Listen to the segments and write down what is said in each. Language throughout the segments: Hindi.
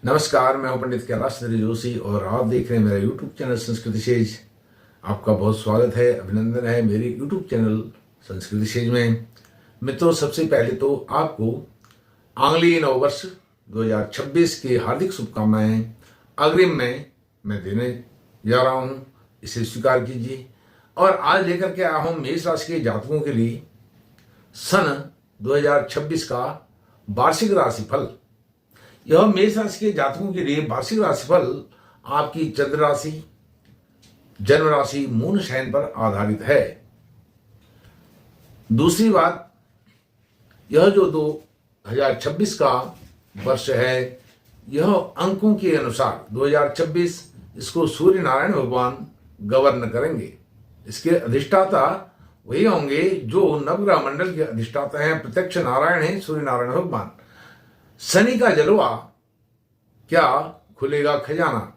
नमस्कार, मैं हूं पंडित कैलाश चंद्र जोशी और आप देख रहे हैं मेरा यूट्यूब चैनल संस्कृति सेज। आपका बहुत स्वागत है, अभिनंदन है मेरे यूट्यूब चैनल संस्कृति सेज में। मित्रों, सबसे पहले तो आपको आंग्लीय नववर्ष 2026 की हार्दिक शुभकामनाएं अग्रिम में मैं देने जा रहा हूं, इसे स्वीकार कीजिए। और आज लेकर के आया हूं मेष राशि के जातकों के लिए सन 2026 का वार्षिक राशिफल। यह मेष राशि के जातकों के लिए वार्षिक राशिफल आपकी चंद्र राशि, जन्म राशि, मून शयन पर आधारित है। दूसरी बात, यह जो 2026 का वर्ष है, यह अंकों के अनुसार 2026 इसको सूर्य नारायण भगवान गवर्न करेंगे। इसके अधिष्ठाता वही होंगे जो नवग्रह मंडल के अधिष्ठाता हैं, प्रत्यक्ष नारायण हैं, सूर्य नारायण भगवान। शनि का जलवा क्या खुलेगा खजाना।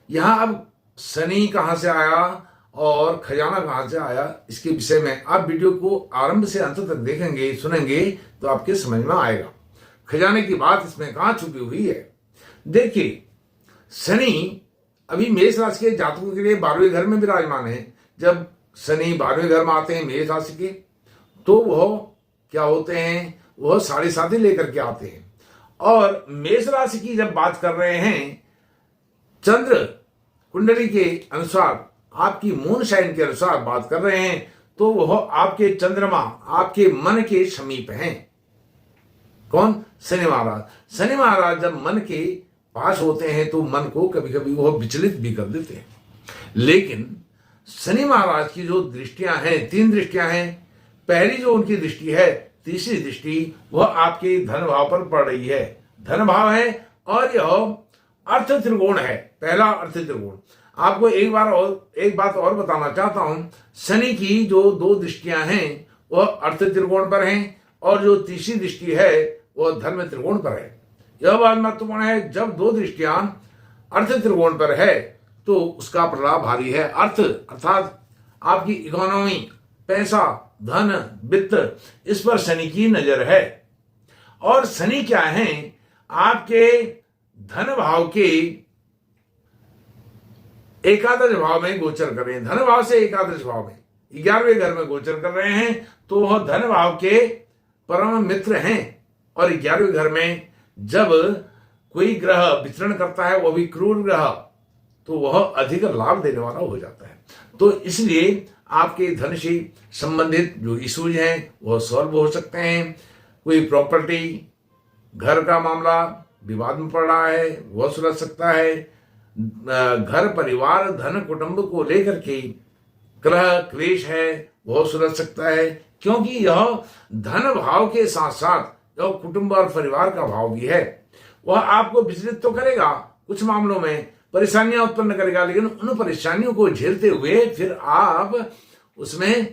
यहां अब शनि कहां से आया और खजाना कहां से आया, इसके विषय में आप वीडियो को आरंभ से अंत तक देखेंगे, सुनेंगे तो आपके समझ में आएगा खजाने की बात इसमें कहां छुपी हुई है। देखिए, शनि अभी मेष राशि के जातकों के लिए 12वें घर में विराजमान है। जब शनि 12वें घर में आते हैं मेष राशि के, तो वह क्या होते हैं, वह 7.5 लेकर के आते हैं। और मेष राशि की जब बात कर रहे हैं, चंद्र कुंडली के अनुसार, आपकी मून शाइन के अनुसार बात कर रहे हैं, तो वह आपके चंद्रमा आपके मन के समीप हैं। कौन? शनि महाराज। शनि महाराज जब मन के पास होते हैं तो मन को कभी कभी वह विचलित भी कर देते हैं। लेकिन शनि महाराज की जो दृष्टियां हैं, 3 दृष्टियां हैं। पहली जो उनकी दृष्टि है, तीसरी दृष्टि, वह आपके धन भाव पर पड़ रही है। धन भाव है और यह अर्थ त्रिकोण है। पहला अर्थ त्रिकोण। आपको एक बात और बताना चाहता हूं, शनि की जो 2 दृष्टियां हैं वह अर्थ त्रिकोण पर हैं और जो तीसरी दृष्टि है वह धर्म त्रिकोण पर है। यह बात महत्वपूर्ण है। जब 2 दृष्टियां अर्थ त्रिकोण पर है तो उसका प्रभाव भारी है। अर्थ अर्थात आपकी इकोनॉमी, पैसा, धन, वित्त, इस पर शनि की नजर है। और शनि क्या है, आपके धन भाव के एकादश भाव में गोचर कर रहे हैं। धन भाव से एकादश भाव में 11वें घर में गोचर कर रहे हैं, तो वह धन भाव के परम मित्र हैं। और 11वें घर में जब कोई ग्रह विचरण करता है, वह भी क्रूर ग्रह, तो वह अधिक लाभ देने वाला हो जाता है। तो इसलिए आपके धन से संबंधित जो इश्यूज हैं वह सॉल्व हो सकते हैं। कोई प्रॉपर्टी, घर का मामला विवाद में पड़ रहा है, वह सुलझ सकता है। घर, परिवार, धन, कुटुंब को लेकर के ग्रह क्लेश है, वह सुलझ सकता है। क्योंकि यह धन भाव के साथ साथ यह कुटुंब और परिवार का भाव भी है। वह आपको विचलित तो करेगा, कुछ मामलों में परेशानियां उत्पन्न करेगा, लेकिन उन परेशानियों को झेलते हुए फिर आप उसमें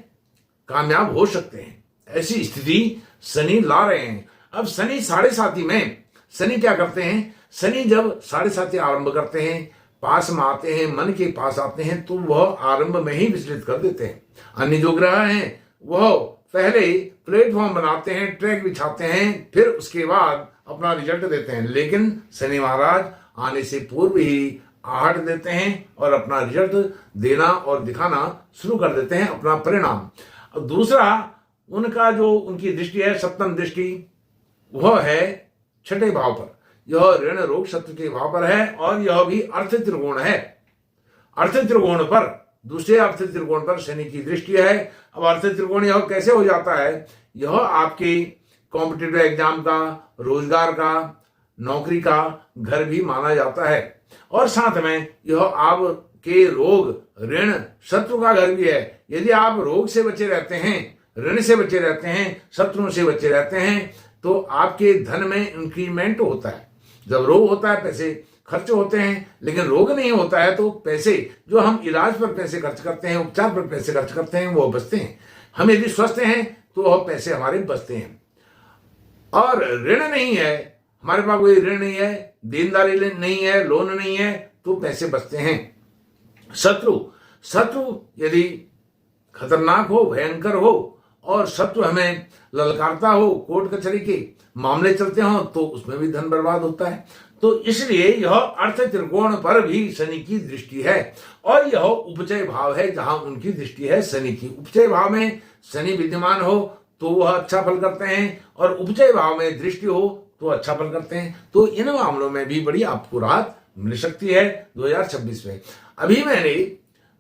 कामयाब हो सकते हैं। ऐसी स्थिति शनि ला रहे हैं। अब शनि 7.5 में, शनि क्या करते हैं, शनि जब 7.5 आरंभ करते हैं, पास में आते हैं, मन के पास आते हैं, तो वह आरंभ में ही विचलित कर देते हैं। अन्य जो ग्रह हैं वह पहले प्लेटफॉर्म बनाते हैं, ट्रैक बिछाते हैं, फिर उसके बाद अपना रिजल्ट देते हैं। लेकिन शनि महाराज आने से पूर्व ही आहट देते हैं और अपना रिजल्ट देना और दिखाना शुरू कर देते हैं, अपना परिणाम। और दूसरा, उनका जो उनकी दृष्टि है, 7वीं दृष्टि, वह है 6ठे भाव पर। यह ऋण, रोग, शत्रु के भाव पर है और यह भी अर्थ त्रिकोण है। अर्थ त्रिकोण पर, दूसरे अर्थ त्रिकोण पर शनि की दृष्टि है। अब अर्थ त्रिकोण यह कैसे हो जाता है, यह आपके कॉम्पिटिटिव एग्जाम का, रोजगार का, नौकरी का घर भी माना जाता है। और साथ में यह आपके रोग, ऋण, शत्रु का घर भी है। यदि आप रोग से बचे रहते हैं, ऋण से बचे रहते हैं, शत्रुओं से बचे रहते हैं, तो आपके धन में इंक्रीमेंट होता है। जब रोग होता है पैसे खर्च होते हैं, लेकिन रोग नहीं होता है तो पैसे जो हम इलाज पर पैसे खर्च करते हैं, उपचार पर पैसे खर्च करते हैं, वो बचते हैं। हम यदि स्वस्थ हैं तो वह पैसे हमारे बचते हैं। और ऋण नहीं है, हमारे पास कोई ऋण नहीं है, देनदारी नहीं है, लोन नहीं है, तो पैसे बचते हैं। शत्रु यदि खतरनाक हो, भयंकर हो और शत्रु हमें ललकारता हो, कोर्ट कचहरी के मामले चलते हो, तो उसमें भी धन बर्बाद होता है। तो इसलिए यह अर्थ त्रिकोण पर भी शनि की दृष्टि है, और यह उपचय भाव है जहां उनकी दृष्टि है शनि की। उपचय भाव में शनि विद्यमान हो तो वह अच्छा फल करते हैं, और उपचय भाव में दृष्टि हो तो अच्छा फल करते हैं। तो इन मामलों में भी बड़ी आपको राहत मिल सकती है 2026 में। अभी मैंने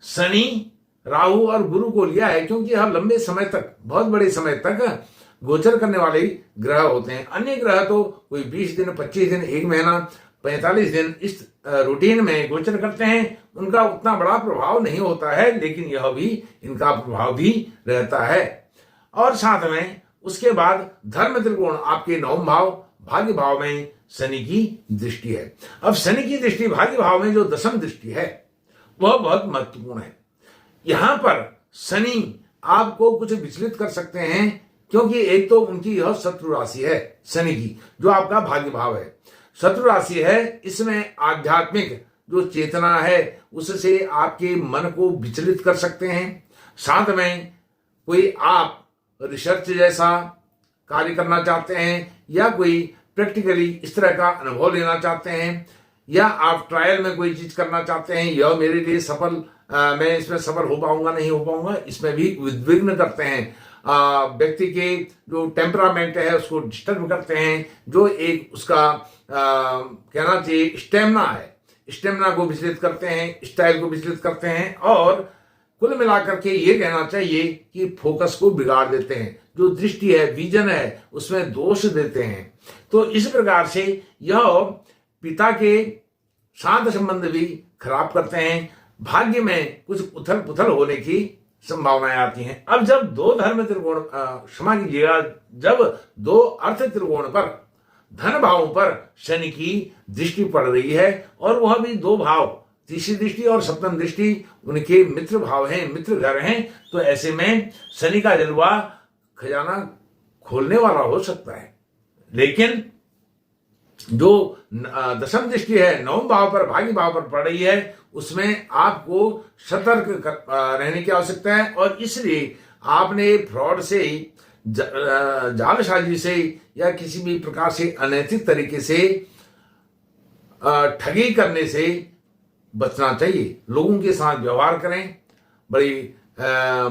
शनि, राहु और गुरु को लिया है क्योंकि हम लंबे समय तक, बहुत बड़े समय तक गोचर करने वाले ग्रह होते हैं। अन्य ग्रह तो कोई 20 दिन, 25 दिन, 1 महीना, 45 दिन इस रूटीन में गोचर करते हैं। उनका उतना बड़ा प्रभाव नहीं होता है, लेकिन यह भी, इनका प्रभाव भी रहता है। और साथ में उसके बाद धर्म त्रिकोण आपके 9वें भाव, भाग्य भाव में शनि की दृष्टि है। अब शनि की दृष्टि भाग्य भाव में जो 10वीं दृष्टि है वह बहुत महत्वपूर्ण है। यहां पर शनि आपको कुछ विचलित कर सकते हैं, क्योंकि एक तो उनकी यह शत्रु राशि है शनि की, जो आपका भाग्य भाव है, शत्रु राशि है। इसमें आध्यात्मिक जो चेतना है उससे आपके मन को विचलित कर सकते हैं। साथ में कोई आप रिसर्च जैसा कार्य करना चाहते हैं, या कोई प्रैक्टिकली इस तरह का अनुभव लेना चाहते हैं, या आप ट्रायल में कोई चीज करना चाहते हैं, यह मेरे लिए सफल, मैं इसमें सफल हो पाऊंगा नहीं हो पाऊंगा, इसमें भी उद्विग्न करते हैं। व्यक्ति के जो टेम्परामेंट है उसको डिस्टर्ब करते हैं, जो एक उसका कहना चाहिए स्टेमिना है, स्टेमिना को विचलित करते हैं, स्टाइल को विचलित करते हैं, और कुल मिलाकर के ये कहना चाहिए कि फोकस को बिगाड़ देते हैं। जो दृष्टि है, विजन है, उसमें दोष देते हैं। तो इस प्रकार से यह पिता के साथ संबंध भी खराब करते हैं। भाग्य में कुछ उथल पुथल होने की संभावनाएं आती हैं। अब जब दो धर्म त्रिकोण, क्षमा कीजिएगा, जब दो अर्थ त्रिकोण पर, धन भावों पर शनि की दृष्टि पड़ रही है, और वह भी 2 भाव, तीसरी दृष्टि और सप्तम दृष्टि उनके मित्र भाव हैं, मित्र घर हैं, तो ऐसे में शनि का जलवा खजाना खोलने वाला हो सकता है। लेकिन जो 10वीं दृष्टि है 9वें भाव पर, भाग्य भाव पर पड़ रही है, उसमें आपको सतर्क रहने की आवश्यकता है। और इसलिए आपने फ्रॉड से, जालसाजी से, या किसी भी प्रकार से अनैतिक तरीके से ठगी करने से बचना चाहिए। लोगों के साथ व्यवहार करें, बड़ी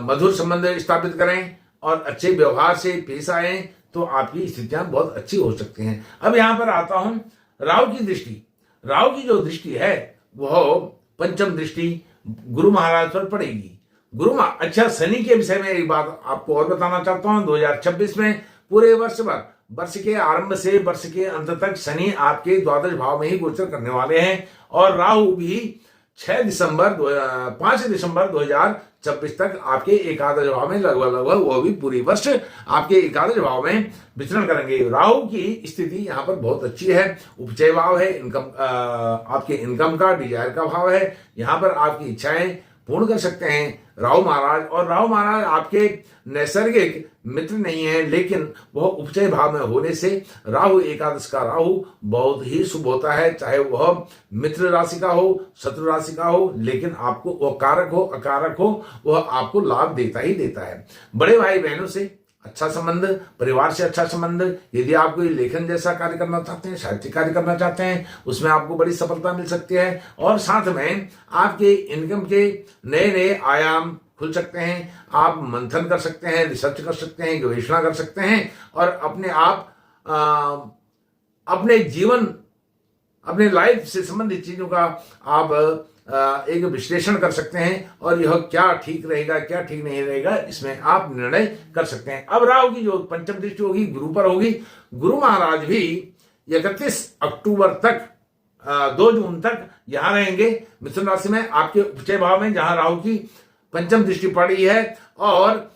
मधुर संबंध स्थापित करें, और अच्छे व्यवहार से पेश आए, तो आपकी स्थितियां बहुत अच्छी हो सकती हैं। अब यहां पर आता हूं राहु की दृष्टि। राहु की जो दृष्टि है वह पंचम दृष्टि गुरु महाराज पर पड़ेगी। अच्छा, शनि के विषय में एक बात आपको और बताना चाहता हूं। 2026 में पूरे वर्ष भर, वर्ष के आरंभ से वर्ष के अंत तक शनि आपके द्वादश भाव में ही गोचर करने वाले हैं, और राहु भी 5 दिसंबर 2026 तक आपके एकादश भाव में लगभग वो भी पूरी वर्ष आपके एकादश भाव में विचरण करेंगे। राहु की स्थिति यहाँ पर बहुत अच्छी है, उपचय भाव है, इनकम, आपके इनकम का, डिजायर का भाव है। यहाँ पर आपकी इच्छाएं पूर्ण कर सकते हैं राहु महाराज। और राहु महाराज आपके नैसर्गिक मित्र नहीं है, लेकिन वह उपचय भाव में होने से राहु, एकादश का राहु बहुत ही शुभ होता है, चाहे वह मित्र राशि का हो, शत्रु राशि का हो, लेकिन आपको वह कारक हो, अकारक हो, वह आपको लाभ देता ही देता है। बड़े भाई बहनों से अच्छा संबंध, परिवार से अच्छा संबंध, यदि आप कोई लेखन जैसा कार्य करना चाहते हैं, साहित्य कार्य करना चाहते हैं, उसमें आपको बड़ी सफलता मिल सकती है। और साथ में आपके इनकम के नए नए आयाम खुल सकते हैं। आप मंथन कर सकते हैं, रिसर्च कर सकते हैं, गवेषणा कर सकते हैं, और अपने आप अपने जीवन, अपने लाइफ से संबंधित चीजों का आप एक विश्लेषण कर सकते हैं, और यह क्या ठीक रहेगा, क्या ठीक नहीं रहेगा, इसमें आप निर्णय कर सकते हैं। अब राहु की जो पंचम दृष्टि होगी गुरु पर होगी। गुरु महाराज भी 31 अक्टूबर तक, 2 जून तक यहां रहेंगे मिथुन राशि में, आपके उपचय भाव में, जहां राहु की पंचम दृष्टि पड़ रही है। और